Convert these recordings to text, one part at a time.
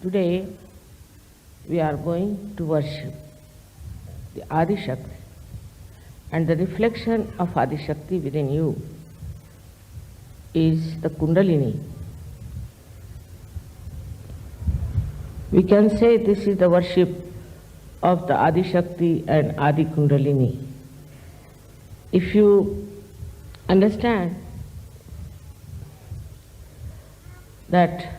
Today we are going to worship the Adi Shakti, and the reflection of Adi Shakti within you is the kundalini. We can say this is the worship of the Adi Shakti and Adi Kundalini. If you understand that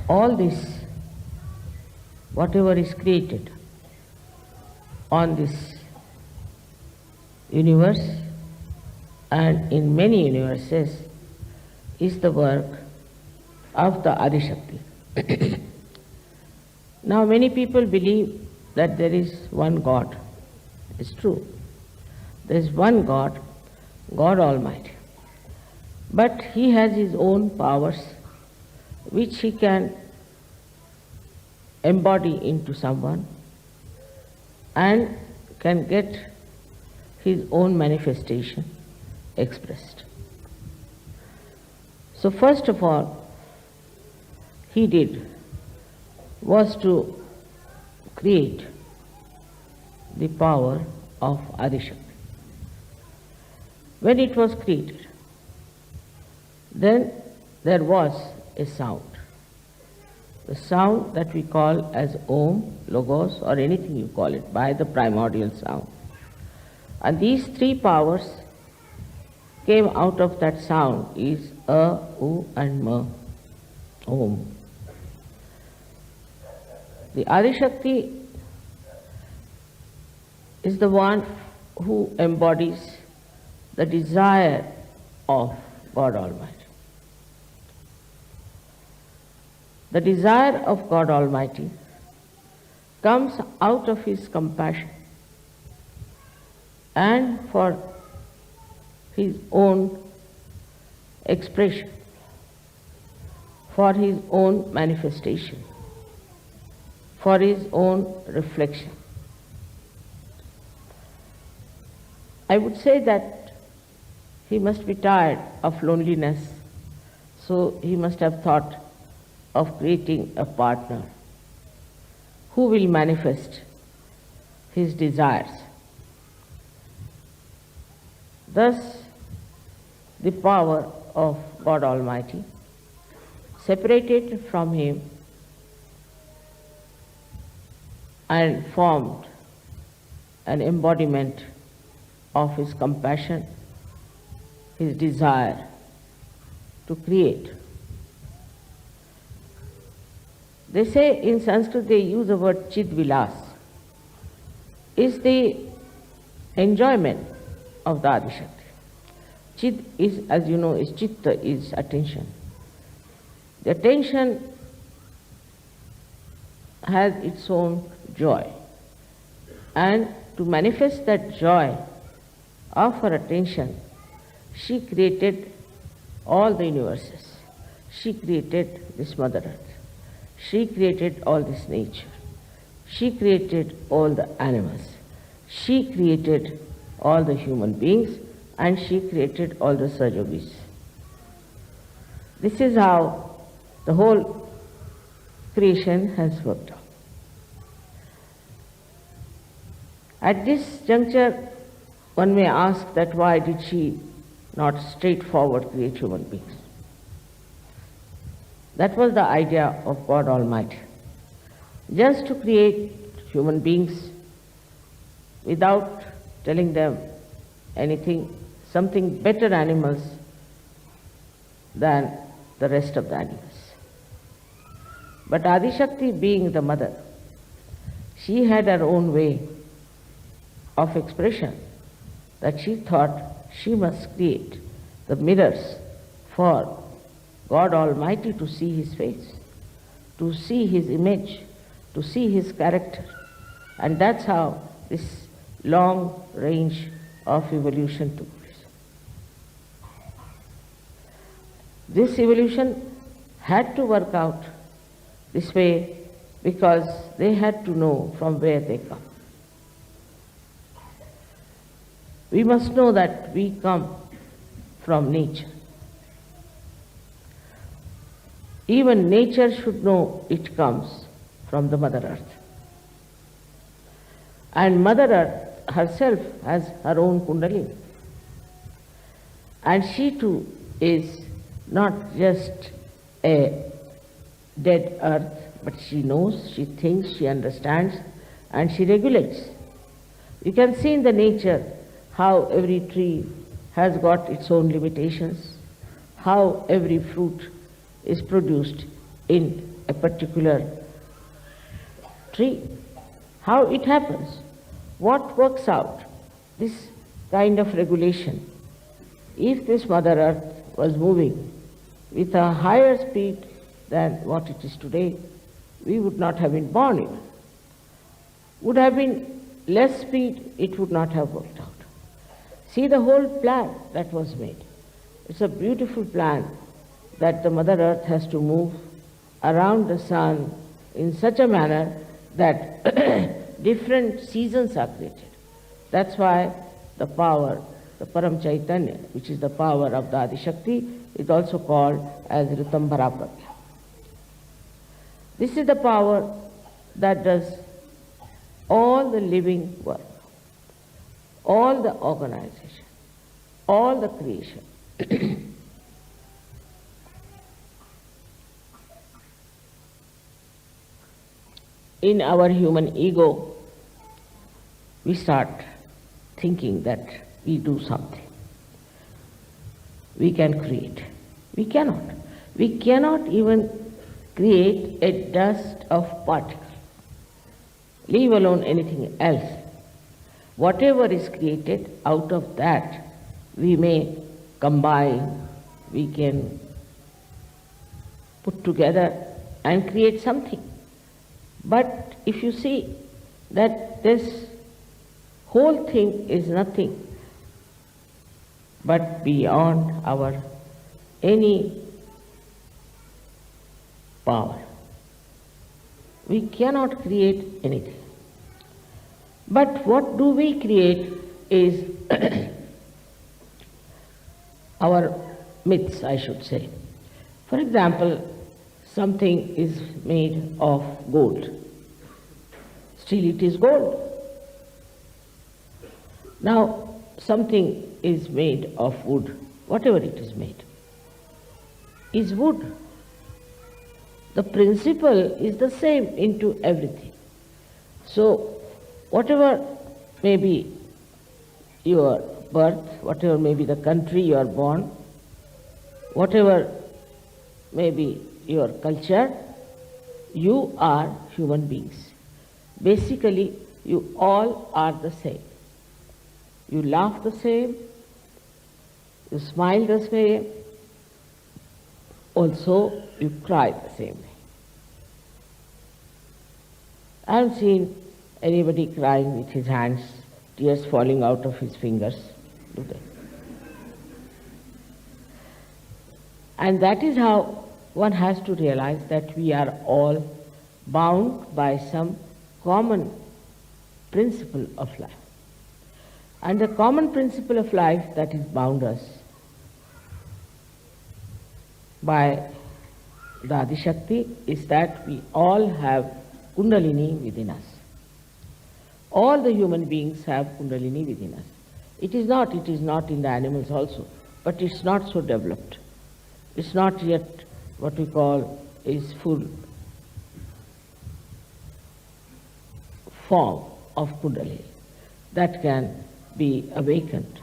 all this, whatever is created on this universe and in many universes, is the work of the Adi Shakti. Now many people believe that there is one God. It's true. There is one God, God Almighty. But He has His own powers which He can embody into someone and can get His own manifestation expressed. So first of all, He did was to create the power of Adi Shakti. When it was created, then there was a sound. The sound that we call as Om, Logos, or anything you call it, by the primordial sound. And these three powers came out of that sound is A, U and Ma, Om. The Adi Shakti is the one who embodies the desire of God Almighty. The desire of God Almighty comes out of His compassion and for His own expression, for His own manifestation, for His own reflection. I would say that He must be tired of loneliness, so He must have thought of creating a partner who will manifest His desires. Thus, the power of God Almighty, separated from Him and formed an embodiment of His compassion, His desire to create. They say in Sanskrit, they use the word Chid Vilas, is the enjoyment of the Adi Shakti. Chid is, as you know, is Chitta, is attention. The attention has its own joy, and to manifest that joy of her attention, she created all the universes. She created this Mother Earth. She created all this nature. She created all the animals. She created all the human beings, and she created all the Sahaja Yogis. This is how the whole creation has worked out. At this juncture, one may ask that why did she not straightforward create human beings? That was the idea of God Almighty. Just to create human beings without telling them anything, something better animals than the rest of the animals. But Adi Shakti, being the mother, she had her own way of expression, that she thought she must create the mirrors for God Almighty to see His face, to see His image, to see His character. And that's how this long range of evolution took place. This evolution had to work out this way because they had to know from where they come. We must know that we come from nature. Even nature should know it comes from the Mother Earth. And Mother Earth herself has her own kundalini. And she too is not just a dead earth, but she knows, she thinks, she understands, and she regulates. You can see in the nature how every tree has got its own limitations, how every fruit is produced in a particular tree, how it happens, what works out, this kind of regulation. If this Mother Earth was moving with a higher speed than what it is today, we would not have been born even. Would have been less speed, it would not have worked out. See the whole plan that was made. It's a beautiful plan that the Mother Earth has to move around the sun in such a manner that different seasons are created. That's why the power, the Param Chaitanya, which is the power of the Adi Shakti, is also called as Ritambhara Pragya. This is the power that does all the living work, all the organization, all the creation. In our human ego, we start thinking that we do something. We can create. We cannot. We cannot even create a dust of particle, leave alone anything else. Whatever is created, out of that we may combine, we can put together and create something. But if you see that this whole thing is nothing but beyond our any power, we cannot create anything. But what do we create is our myths, I should say. For example, something is made of gold. Still it is gold. Now, something is made of wood, whatever it is made, is wood. The principle is the same into everything. So, whatever may be your birth, whatever may be the country you are born, whatever may be your culture, you are human beings. Basically, you all are the same. You laugh the same, you smile the same, also you cry the same way. I haven't seen anybody crying with his hands, tears falling out of his fingers, do they? And that is how one has to realize that we are all bound by some common principle of life. And the common principle of life that is bound us by the Adi Shakti is that we all have kundalini within us. All the human beings have kundalini within us. It is not in the animals also, but it's not so developed. It's not yet what we call is full form of kundalini that can be awakened.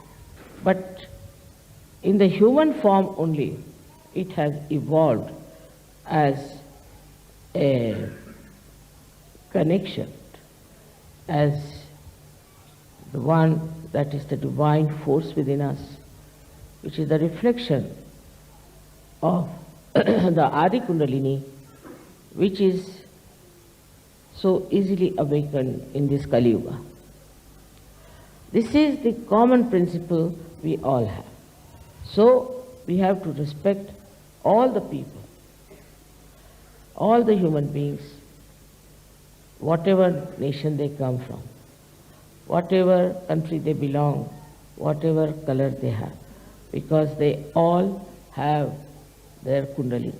But in the human form only, it has evolved as a connection, as the one that is the divine force within us, which is the reflection of the Adi Kundalini, which is so easily awakened in this Kali Yuga. This is the common principle we all have. So we have to respect all the people, all the human beings, whatever nation they come from, whatever country they belong, whatever color they have, because they all have their kundalini.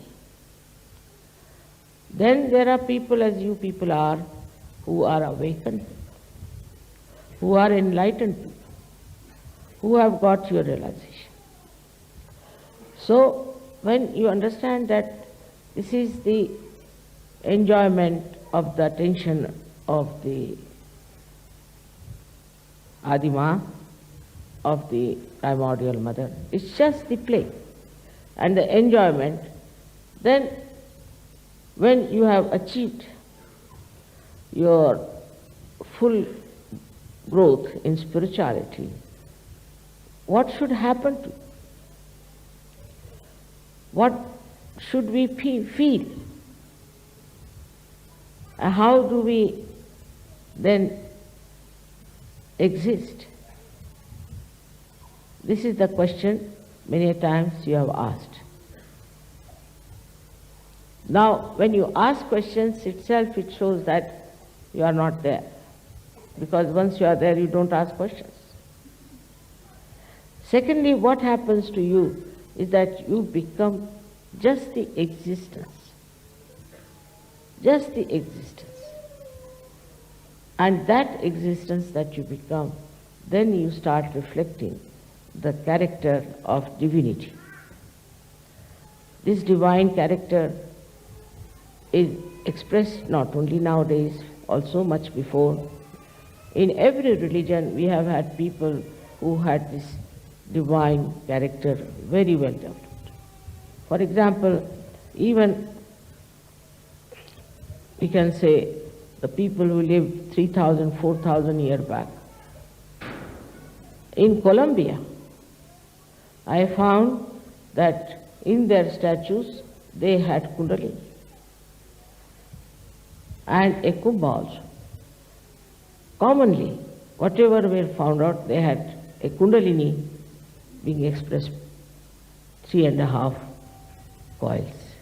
Then there are people as you people are, who are awakened, who are enlightened people, who have got your realization. So when you understand that this is the enjoyment of the attention of the Adima, of the primordial mother, it's just the play and the enjoyment, then when you have achieved your full growth in spirituality, what should happen to you? What should we feel? And how do we then exist? This is the question many times you have asked. Now, when you ask questions itself, it shows that you are not there. Because once you are there, you don't ask questions. Secondly, what happens to you is that you become just the existence. Just the existence. And that existence that you become, then you start reflecting the character of divinity. This divine character is expressed not only nowadays, also much before. In every religion we have had people who had this divine character very well developed. For example, even we can say the people who lived 3,000, 4,000 years back. In Colombia, I found that in their statues they had kundalini and a kumbha also. Commonly, whatever were found out, they had a kundalini being expressed 3.5 coils.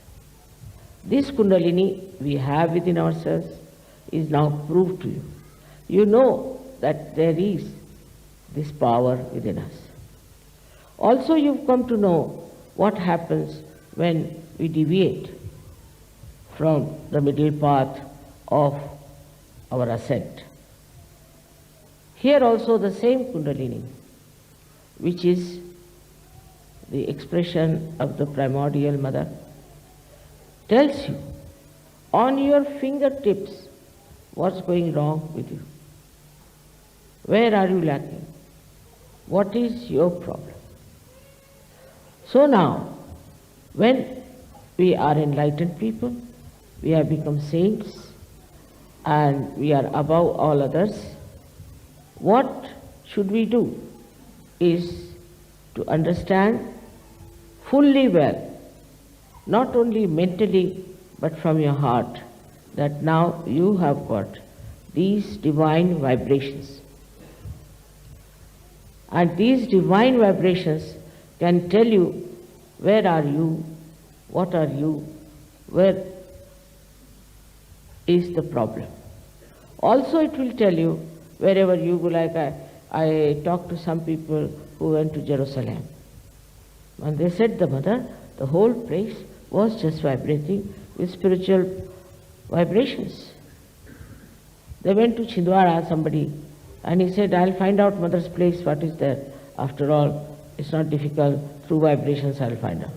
This kundalini we have within ourselves is now proved to you. You know that there is this power within us. Also, you've come to know what happens when we deviate from the middle path of our ascent. Here also the same kundalini, which is the expression of the primordial mother, tells you on your fingertips what's going wrong with you. Where are you lacking? What is your problem? So now, when we are enlightened people, we have become saints, and we are above all others, what should we do is to understand fully well, not only mentally but from your heart, that now you have got these divine vibrations. And these divine vibrations can tell you where are you, what are you, where is the problem. Also it will tell you wherever you go, like I talked to some people who went to Jerusalem. When they said the mother, the whole place was just vibrating with spiritual vibrations. They went to Chhindwara, somebody, and he said, I'll find out mother's place, what is there. After all, it's not difficult, through vibrations I'll find out.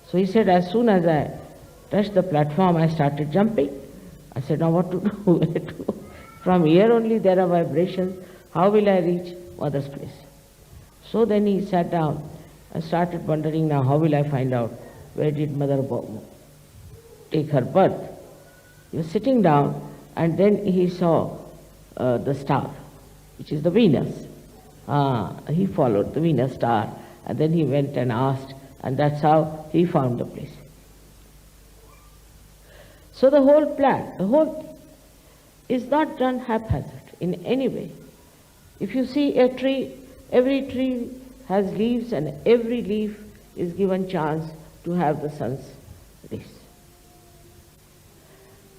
So he said, as soon as I touched the platform, I started jumping. I said, now what to do? Where to go? From here only there are vibrations. How will I reach mother's place? So then he sat down and started wondering, now how will I find out where did mother take her birth? He was sitting down, and then he saw the star, which is the Venus. He followed the Venus star, and then he went and asked, and that's how he found the place. So the whole plan, the whole thing is not done haphazard in any way. If you see a tree, every tree has leaves, and every leaf is given chance to have the sun's rays.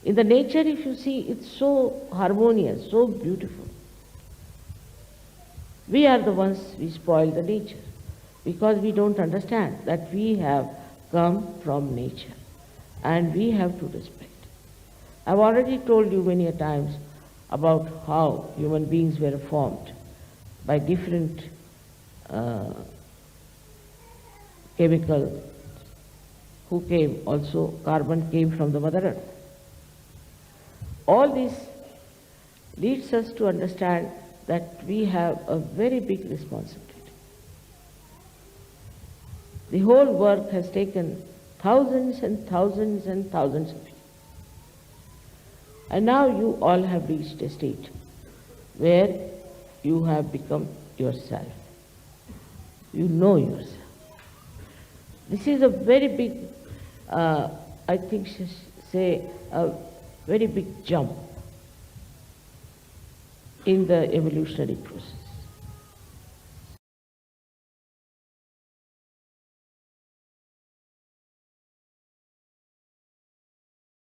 In the nature, if you see, it's so harmonious, so beautiful. We are the ones we spoil the nature, because we don't understand that we have come from nature and we have to respect it. I've already told you many a times about how human beings were formed by different chemical who came, also carbon came from the Mother Earth. All this leads us to understand that we have a very big responsibility. The whole work has taken thousands and thousands and thousands of years. And now you all have reached a state where you have become yourself. You know yourself. This is a very big, I think, say, a very big jump in the evolutionary process.